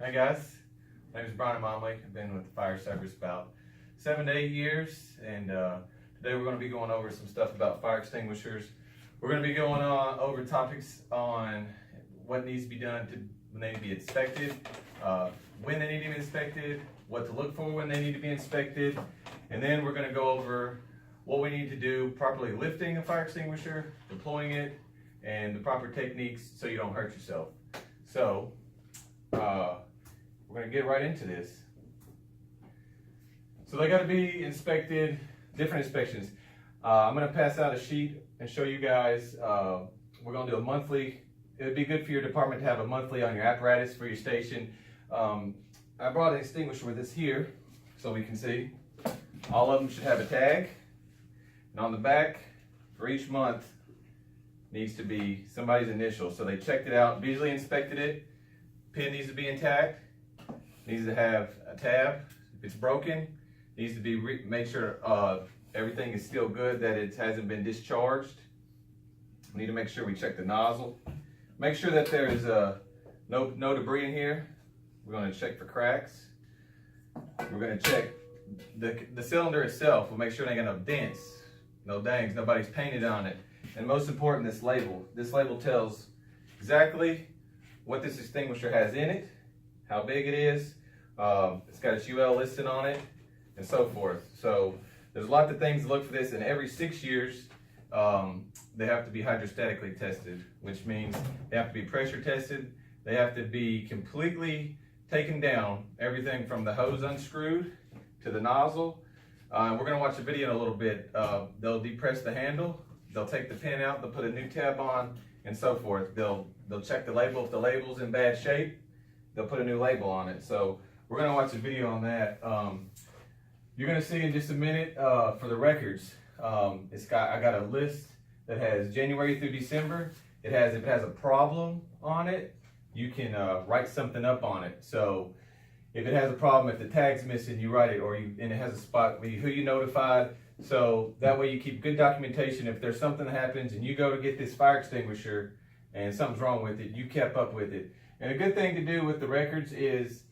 Hey guys, my name is Brian Momley. I've been with the fire service about 7 to 8 years, and today we're going to be going over some stuff about fire extinguishers. We're going to be going over topics on what needs to be done when they need to be inspected, when they need to be inspected, what to look for when they need to be inspected, and then we're going to go over what we need to do properly lifting a fire extinguisher, deploying it, and the proper techniques so you don't hurt yourself. So we're going to get right into this. So they got to be inspected, different inspections. I'm going to pass out a sheet and show you guys. We're going to do a monthly. It would be good for your department to have a monthly on your apparatus for your station. I brought an extinguisher with us here so we can see. All of them should have a tag. And on the back for each month needs to be somebody's initial. So they checked it out, visually inspected it. Pin needs to be intact. Needs to have a tab. If it's broken, needs to be made sure everything is still good, that it hasn't been discharged. We need to make sure we check the nozzle. Make sure that there is no debris in here. We're going to check for cracks. We're going to check the cylinder itself. We'll make sure it ain't got no dents, no dangs, nobody's painted on it. And most important, this label. This label tells exactly what this extinguisher has in it, how big it is. It's got its UL listed on it, and so forth. So there's lots of things to look for this, and every 6 years they have to be hydrostatically tested, which means they have to be pressure tested. They have to be completely taken down, everything from the hose unscrewed to the nozzle. We're going to watch a video in a little bit. They'll depress the handle, they'll take the pin out, they'll put a new tab on, and so forth. They'll check the label. If the label's in bad shape, they'll put a new label on it. So we're going to watch a video on that. You're going to see in just a minute for the records. I got a list that has January through December. If it has a problem on it, you can write something up on it. So if it has a problem, if the tag's missing, you write it, and it has a spot who you notified. So that way you keep good documentation. If there's something that happens and you go to get this fire extinguisher and something's wrong with it, you kept up with it. And a good thing to do with the records is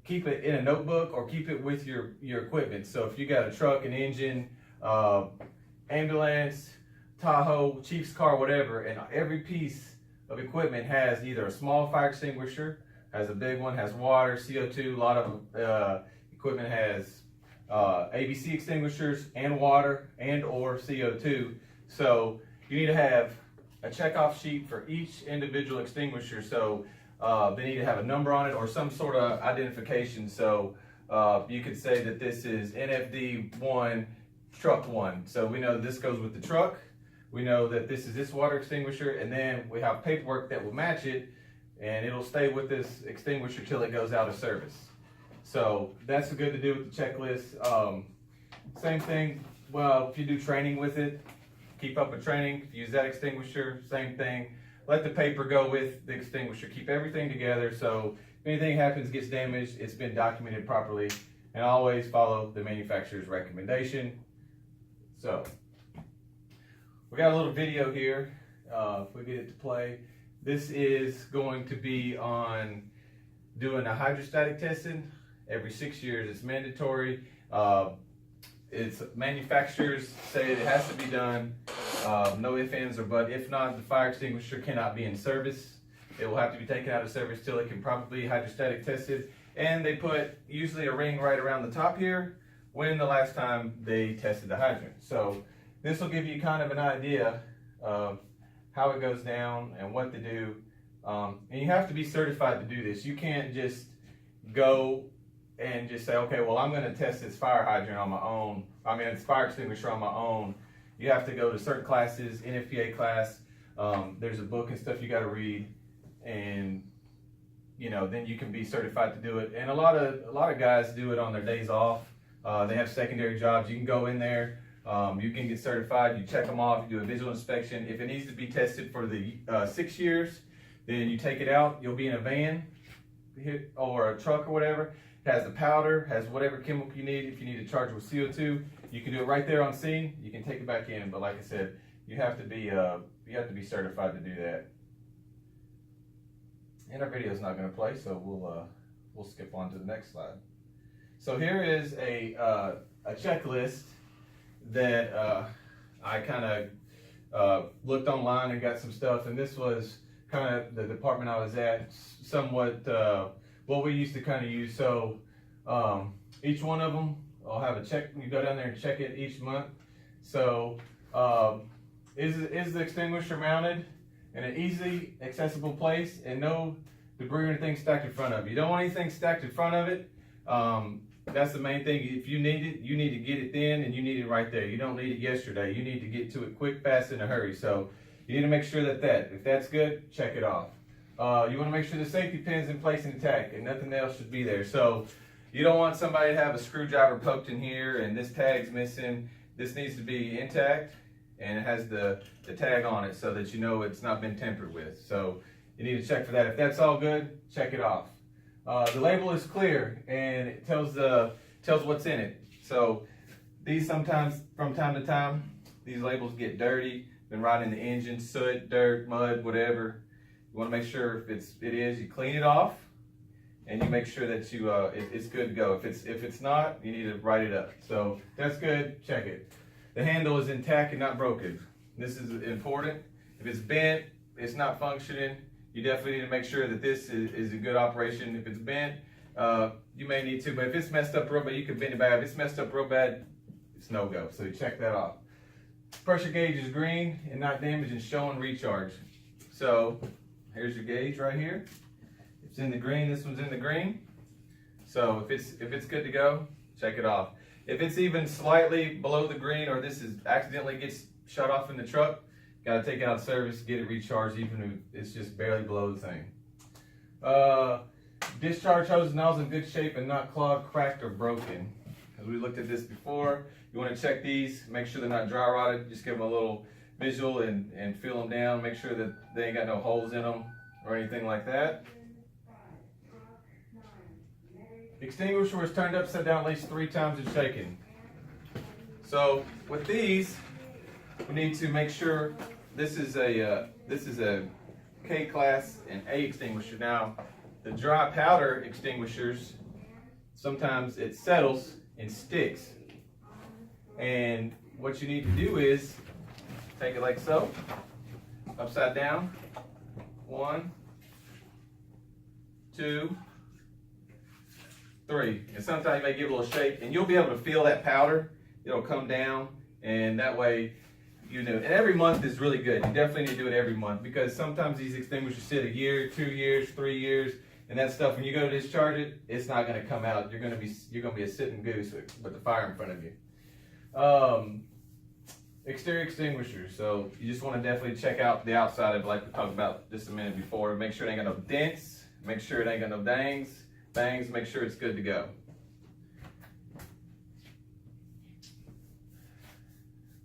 keep it in a notebook or keep it with your equipment. So if you got a truck, an engine, ambulance, Tahoe, Chief's car, whatever, and every piece of equipment has either a small fire extinguisher, has a big one, has water, CO2. A lot of equipment has ABC extinguishers and water and or CO2. So you need to have a checkoff sheet for each individual extinguisher. So they need to have a number on it or some sort of identification. So you could say that this is NFD1 truck 1. So we know that this goes with the truck. We know that this is this water extinguisher, and then we have paperwork that will match it, and it'll stay with this extinguisher till it goes out of service. So that's good to do with the checklist. Same thing, well, if you do training with it, keep up with training. If you use that extinguisher, same thing. Let the paper go with the extinguisher. Keep everything together so if anything happens, gets damaged, it's been documented properly, and always follow the manufacturer's recommendation. So we got a little video here, if we get it to play. This is going to be on doing a hydrostatic testing. Every 6 years, it's mandatory. It's manufacturers say it has to be done. No ifs, ands, or buts. If not, the fire extinguisher cannot be in service. It will have to be taken out of service till it can properly be hydrostatic tested. And they put usually a ring right around the top here when the last time they tested the hydrant. So this will give you kind of an idea of how it goes down and what to do. And you have to be certified to do this. You can't just go and just say, okay, well, I'm going to test this fire hydrant on my own. It's fire extinguisher on my own. You have to go to certain classes, NFPA class. There's a book and stuff you got to read, and then you can be certified to do it. And a lot of guys do it on their days off. They have secondary jobs. You can go in there. You can get certified. You check them off. You do a visual inspection. If it needs to be tested for the 6 years, then you take it out. You'll be in a van or a truck or whatever. It has the powder, has whatever chemical you need. If you need to charge it with CO2, you can do it right there on scene. You can take it back in. But like I said, you have to be certified to do that. And our video is not going to play, so we'll we'll skip on to the next slide. So here is a checklist that I kind of looked online and got some stuff, and this was kind of the department I was at, somewhat what we used to kind of use. So each one of them, I'll have a check. You go down there and check it each month. So is the extinguisher mounted in an easily accessible place and no debris or anything stacked in front of it? You don't want anything stacked in front of it. That's the main thing. If you need it, you need to get it then, and you need it right there. You don't need it yesterday. You need to get to it quick, fast, in a hurry. So you need to make sure that if that's good, check it off. You want to make sure the safety pin's in place and intact, and nothing else should be there. So you don't want somebody to have a screwdriver poked in here and this tag's missing. This needs to be intact, and it has the tag on it so that you know it's not been tampered with. So you need to check for that. If that's all good, check it off. The label is clear and it tells what's in it. So these sometimes, from time to time, these labels get dirty, been rotting in the engine, soot, dirt, mud, whatever. You want to make sure if it is, you clean it off, and you make sure that it's good to go. If it's not, you need to write it up. So that's good. Check it. The handle is intact and not broken. This is important. If it's bent, it's not functioning, you definitely need to make sure that this is a good operation. If it's bent, you may need to, but if it's messed up real bad, you can bend it back. If it's messed up real bad, it's no go. So you check that off. Pressure gauge is green and not damaged and showing recharge. So here's your gauge right here. It's in the green. This one's in the green. So if it's good to go, check it off. If it's even slightly below the green, or this is accidentally gets shut off in the truck, got to take it out of service, get it recharged, even if it's just barely below the thing. Discharge hose nozzle in good shape and not clogged, cracked, or broken. As we looked at this before, you want to check these, make sure they're not dry rotted. Just give them a little visual and feel them down. Make sure that they ain't got no holes in them or anything like that. Extinguisher was turned upside down at least 3 times and shaken. So with these, we need to make sure this is a K class and A extinguisher. Now, the dry powder extinguishers, sometimes it settles and sticks. And what you need to do is take it like so, upside down. 1, 2, 3. And sometimes you may give it a little shake, and you'll be able to feel that powder. It'll come down, and that way, you know. And every month is really good. You definitely need to do it every month, because sometimes these extinguishers sit a year, 2 years, 3 years, and that stuff, when you go to discharge it, it's not going to come out. You're going to be a sitting goose with the fire in front of you. Exterior extinguishers. So you just want to definitely check out the outside of it, like we talked about just a minute before. Make sure it ain't got no dents. Make sure it ain't got no bangs. Make sure it's good to go.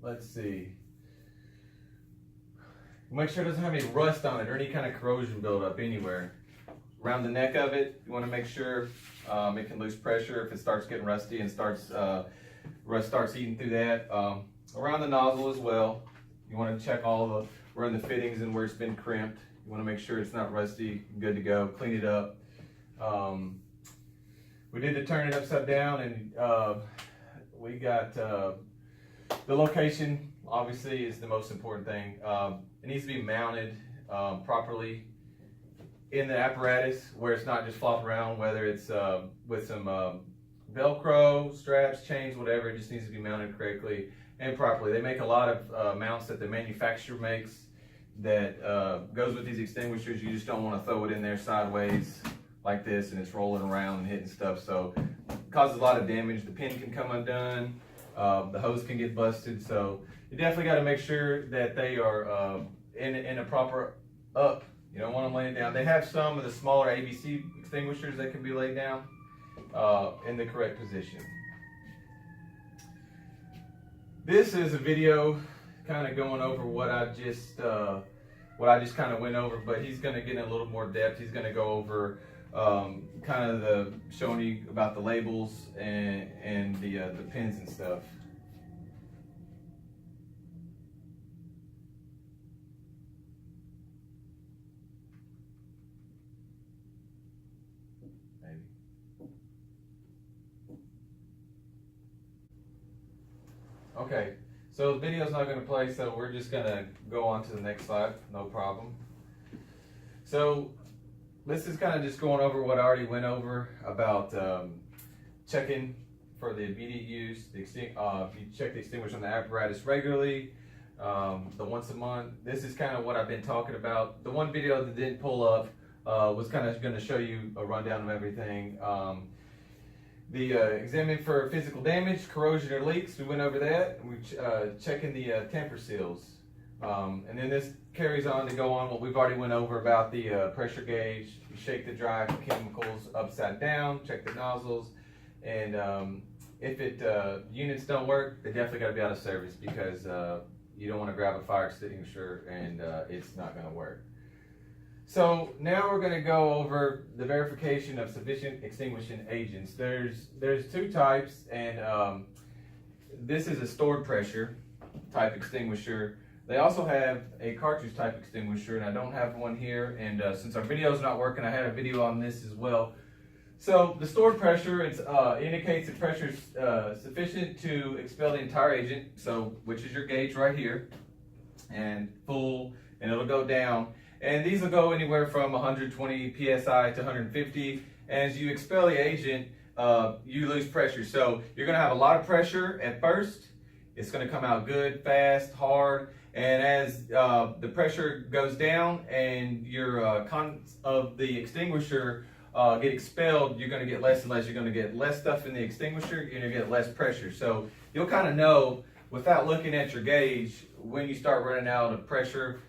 Let's see. Make sure it doesn't have any rust on it or any kind of corrosion buildup anywhere. Around the neck of it, you want to make sure it can lose pressure if it starts getting rusty and rust starts eating through that. Around the nozzle as well, you want to check around the fittings and where it's been crimped. You want to make sure it's not rusty, good to go. Clean it up. We did to turn it upside down, and we got the location. Obviously, is the most important thing. It needs to be mounted properly in the apparatus, where it's not just flopping around, whether it's with some Velcro, straps, chains, whatever. It just needs to be mounted correctly and properly. They make a lot of mounts that the manufacturer makes that goes with these extinguishers. You just don't want to throw it in there sideways like this and it's rolling around and hitting stuff. So it causes a lot of damage. The pin can come undone. The hose can get busted. So you definitely got to make sure that they are in a proper up. You don't want them laying down. They have some of the smaller ABC extinguishers that can be laid down in the correct position. This is a video kind of going over what I just kind of went over, but he's going to get in a little more depth. He's going to go over kind of showing you about the labels and the pins and stuff. Maybe. Okay, so the video's not going to play, so we're just going to go on to the next slide, no problem. So this is kind of just going over what I already went over about checking for the immediate use. You check the extinguisher on the apparatus regularly, the once a month. This is kind of what I've been talking about. The one video that didn't pull up was kind of going to show you a rundown of everything. Examine for physical damage, corrosion, or leaks. We went over that. We checking the temper seals. And then this carries on to go on what we've already went over about the pressure gauge. You shake the dry chemicals upside down, check the nozzles, and if units don't work, they definitely got to be out of service, because you don't want to grab a fire extinguisher and it's not going to work. So now we're going to go over the verification of sufficient extinguishing agents. There's two types, and this is a stored pressure type extinguisher. They also have a cartridge type extinguisher, and I don't have one here, and since our video is not working, I had a video on this as well. So the stored pressure, it indicates the pressure is sufficient to expel the entire agent, so which is your gauge right here, and full, and it'll go down. And these will go anywhere from 120 psi to 150. As you expel the agent, you lose pressure. So you're going to have a lot of pressure at first. It's going to come out good, fast, hard. And as the pressure goes down and your contents of the extinguisher get expelled, you're going to get less and less. You're going to get less stuff in the extinguisher. You're going to get less pressure. So you'll kind of know without looking at your gauge when you start running out of pressure.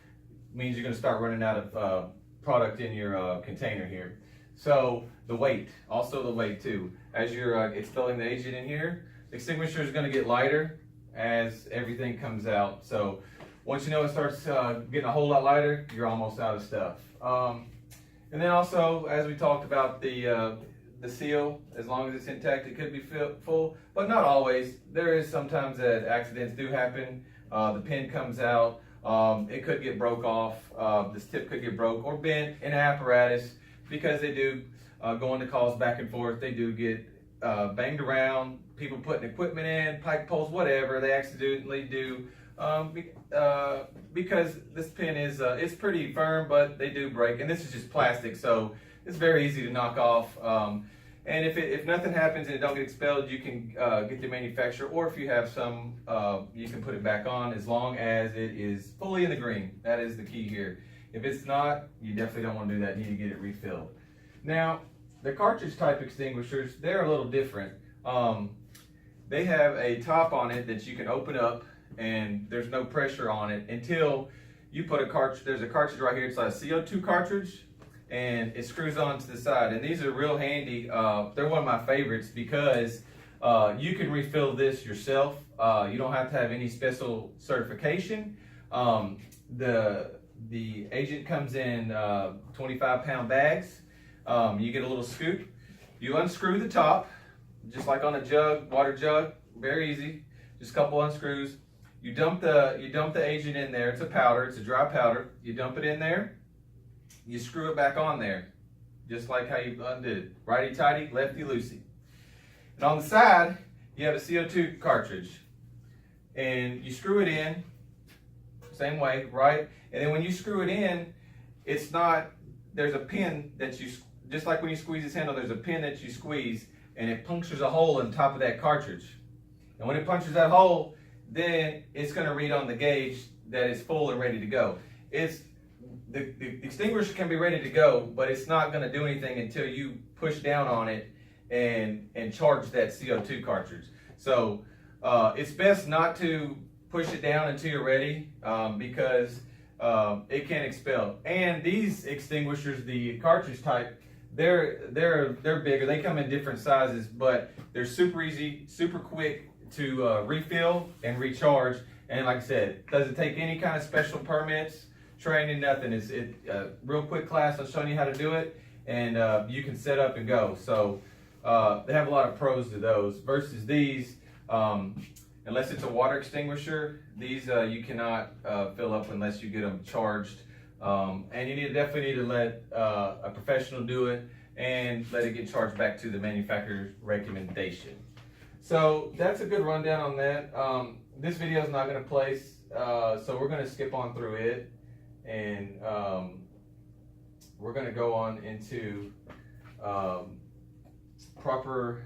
Means you're going to start running out of product in your container here. So the weight, also the weight too. As you're expelling the agent in here, the extinguisher is going to get lighter as everything comes out. So once you know it starts getting a whole lot lighter, you're almost out of stuff. And then also, as we talked about the seal, as long as it's intact, it could be full, but not always. There is sometimes that accidents do happen. The pin comes out. It could get broke off, this tip could get broke or bent in an apparatus, because they do go into calls back and forth. They do get banged around, people putting equipment in, pipe poles, whatever, they accidentally do, because this pin is it's pretty firm, but they do break, and this is just plastic, so it's very easy to knock off. And if nothing happens and it don't get expelled, you can get the manufacturer, or if you have some, you can put it back on as long as it is fully in the green. That is the key here. If it's not, you definitely don't want to do that. You need to get it refilled. Now, the cartridge type extinguishers, they're a little different. They have a top on it that you can open up, and there's no pressure on it until you put a cartridge. There's a cartridge right here. It's like a CO2 cartridge, and it screws on to the side, and these are real handy. They're one of my favorites because you can refill this yourself. You don't have to have any special certification. The agent comes in 25-pound bags. You get a little scoop. You unscrew the top, just like on a jug, water jug. Very easy. Just a couple unscrews. You dump the agent in there. It's a powder. It's a dry powder. You dump it in there. You screw it back on there, just like how you undid. Righty-tighty, lefty-loosey. And on the side, you have a CO2 cartridge. And you screw it in, same way, right? And then when you screw it in, there's a pin that you, just like when you squeeze this handle, there's a pin that you squeeze, and it punctures a hole in the top of that cartridge. And when it punctures that hole, then it's going to read on the gauge that it's full and ready to go. The extinguisher can be ready to go, but it's not going to do anything until you push down on it and charge that CO2 cartridge. So it's best not to push it down until you're ready, because it can expel. And these extinguishers, the cartridge type, they're bigger. They come in different sizes, but they're super easy, super quick to refill and recharge. And like I said, doesn't take any kind of special permits, training, nothing. It's a real quick class on showing you how to do it, and you can set up and go. So they have a lot of pros to those versus these. Unless it's a water extinguisher, these you cannot fill up unless you get them charged. And you definitely need to let a professional do it and let it get charged back to the manufacturer's recommendation. So that's a good rundown on that. this video is not going to place, so we're going to skip on through it, and we're going to go on into proper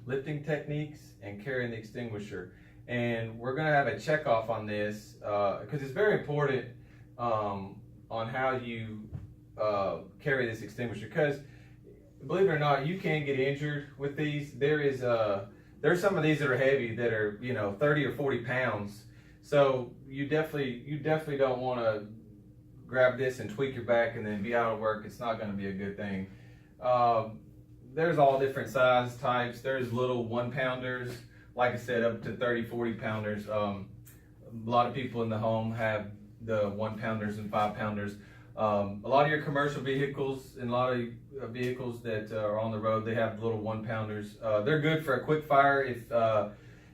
lifting techniques and carrying the extinguisher. And we're going to have a check off on this because it's very important on how you carry this extinguisher, because believe it or not, you can get injured with these. There's some of these that are heavy that are 30 or 40 pounds. So you definitely don't want to grab this and tweak your back and then be out of work. It's not going to be a good thing. There's all different size types. There's little 1-pounders, like I said, up to 30, 40 pounders. A lot of people in the home have the 1-pounders and 5-pounders. A lot of your commercial vehicles and a lot of vehicles that are on the road, they have little 1-pounders. They're good for a quick fire if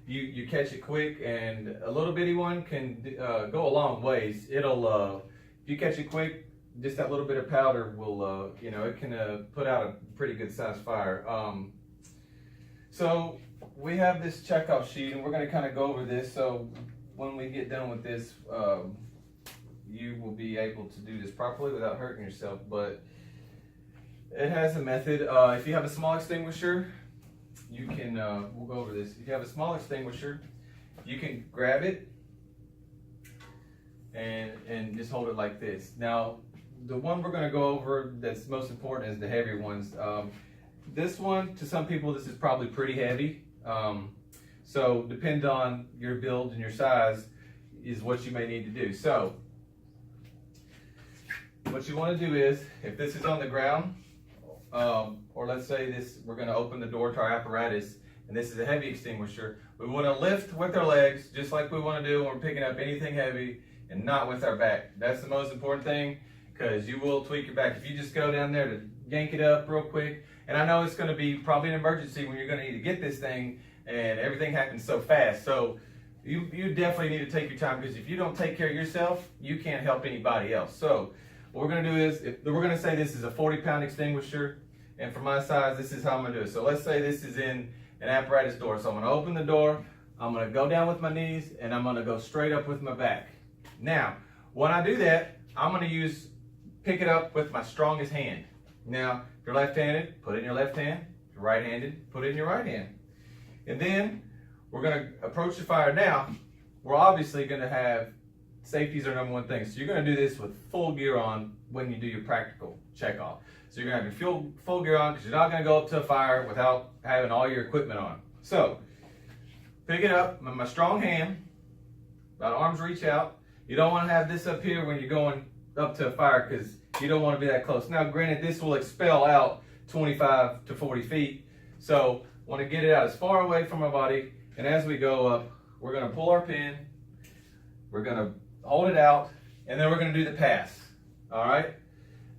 you catch it quick, and a little bitty one can go a long ways. It'll if you catch it quick, just that little bit of powder will it can put out a pretty good sized fire. So we have this checkoff sheet, and we're going to kind of go over this. So when we get done with this, you will be able to do this properly without hurting yourself. But it has a method. If you have a small extinguisher, you can, we'll go over this. If you have a small extinguisher, you can grab it and just hold it like this. Now, the one we're going to go over that's most important is the heavier ones. This one, to some people, this is probably pretty heavy. So depend on your build and your size is what you may need to do. So what you want to do is, if this is on the ground, or let's say this, we're going to open the door to our apparatus, and this is a heavy extinguisher, we want to lift with our legs, just like we want to do when we're picking up anything heavy, and not with our back. That's the most important thing, because you will tweak your back. If you just go down there to yank it up real quick, and I know it's going to be probably an emergency when you're going to need to get this thing, and everything happens so fast. So you definitely need to take your time, because if you don't take care of yourself, you can't help anybody else. So what we're going to do is, we're going to say this is a 40-pound extinguisher, and for my size, this is how I'm going to do it. So let's say this is in an apparatus door. So I'm going to open the door, I'm going to go down with my knees, and I'm going to go straight up with my back. Now, when I do that, I'm going to pick it up with my strongest hand. Now, if you're left-handed, put it in your left hand. If you're right-handed, put it in your right hand. And then we're going to approach the fire. Now, we're obviously going to have safety's our number one thing. So you're going to do this with full gear on when you do your practical check off. So you're going to have your full gear on, because you're not going to go up to a fire without having all your equipment on. So pick it up with my strong hand, about arm's reach out. You don't want to have this up here when you're going up to a fire, because you don't want to be that close. Now, granted, this will expel out 25 to 40 feet. So want to get it out as far away from my body. And as we go up, we're going to pull our pin. We're going to hold it out, and then we're going to do the pass. All right?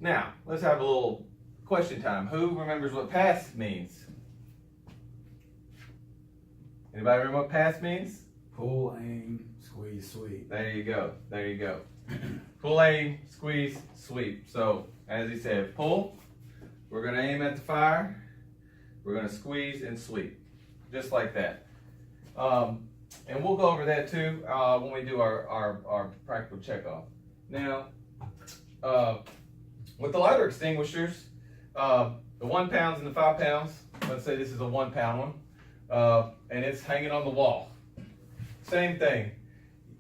Now, let's have a little question time. Who remembers what pass means? Anybody remember what pass means? Pull, aim, squeeze, sweep. There you go. There you go. Pull, aim, squeeze, sweep. So, as he said, pull. We're going to aim at the fire. We're going to squeeze and sweep. Just like that. And we'll go over that too when we do our practical checkoff. Now, with the lighter extinguishers, the 1 pounds and the 5 pounds, let's say this is a 1 pound one, and it's hanging on the wall. Same thing.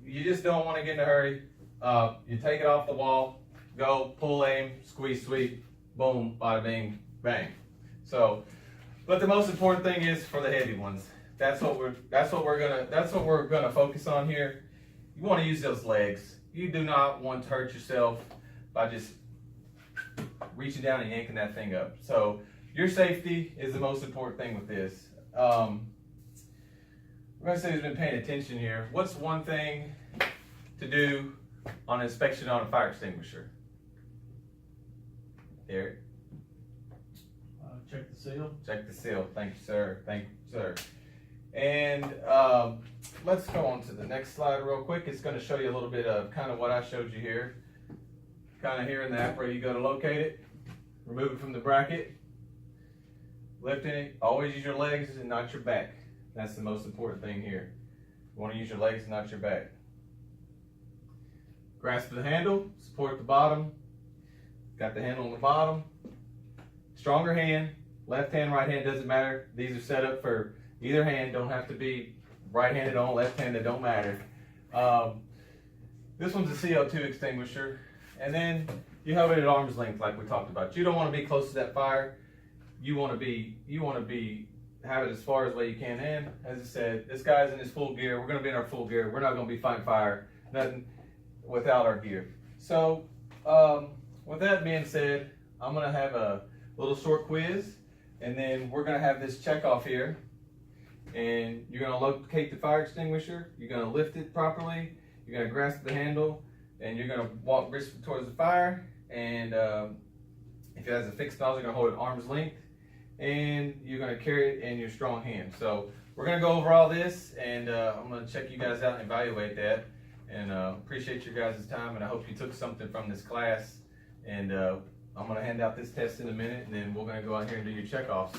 You just don't want to get in a hurry. You take it off the wall, go, pull, aim, squeeze, sweep, boom, bada bing, bang. So, but the most important thing is for the heavy ones. That's what we're gonna focus on here. You want to use those legs. You do not want to hurt yourself by just reaching down and yanking that thing up. So your safety is the most important thing with this. We're gonna say who's been paying attention here. What's one thing to do on inspection on a fire extinguisher? Eric? Check the seal. Check the seal. Thank you, sir. Thank you, sir. And let's go on to the next slide real quick. It's going to show you a little bit of kind of what I showed you here. Kind of here in the app where you go to locate it, remove it from the bracket, lifting it. Always use your legs and not your back. That's the most important thing here. You want to use your legs, not your back. Grasp the handle, support at the bottom. Got the handle on the bottom. Stronger hand, left hand, right hand, doesn't matter. These are set up for either hand, don't have to be right-handed on, left-handed, don't matter. This one's a CO2 extinguisher. And then you have it at arm's length like we talked about. You don't want to be close to that fire. You want to be have it as far as way you can. And as I said, this guy's in his full gear. We're going to be in our full gear. We're not going to be fighting fire, nothing without our gear. So with that being said, I'm going to have a little short quiz, and then we're going to have this check off here. And you're going to locate the fire extinguisher. You're going to lift it properly. You're going to grasp the handle, and you're going to walk briskly towards the fire. And if it has a fixed nozzle, you're going to hold it at arm's length, and you're going to carry it in your strong hand. So we're going to go over all this, and I'm going to check you guys out and evaluate that. And appreciate your guys' time, and I hope you took something from this class. And I'm going to hand out this test in a minute, and then we're going to go out here and do your check-offs.